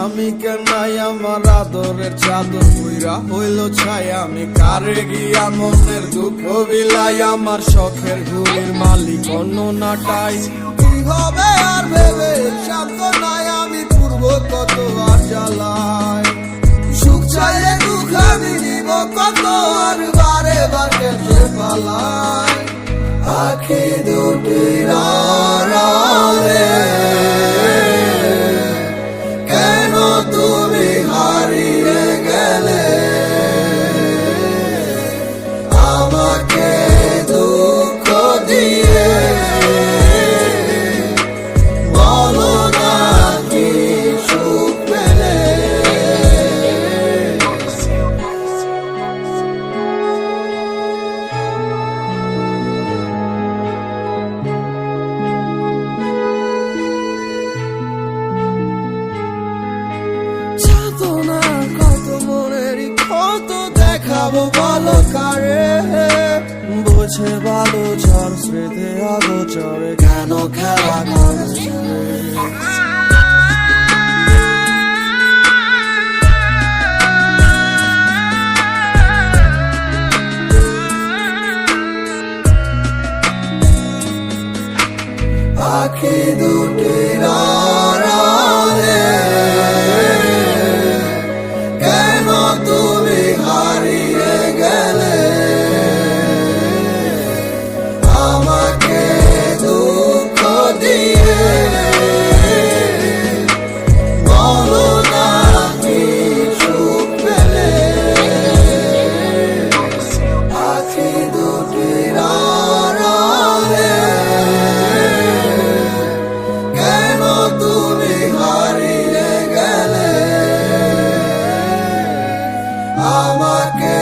আমি কেনাই আমার আদরের চাদর পুইরা হইল ছাই আমি কারে গিয়া মনের দুঃখ বিলাই আমার শখের ঘুড়ির মালিক অন্য নাটাই কি হবে আর ভেবে শান্ত নাই আমি পূর্ব কত আর জ্বালাই সুখ চাইলে দুঃখ আমি নিব কত আর বারে বারে পালাই আখি দুটির আড়ালে কেন তুমি হারিয়ে গেলে আমাকে দুঃখ দিয়ে বলো না কি সুখ পেলে কত মনেরই কত দেখাবো বলো কারে বুঝে ভালো ঝড় স্মৃতি আগোচরে কেন খেলা করছে আখি দুটির আড়ালে কেন তুমি হারিয়ে গেলে আমাকে দুঃখ দিয়ে বলো না কি সুখ পেলে আখি দুটির আড়ালে কেন তুমি হারিয়ে গেলে আমাকে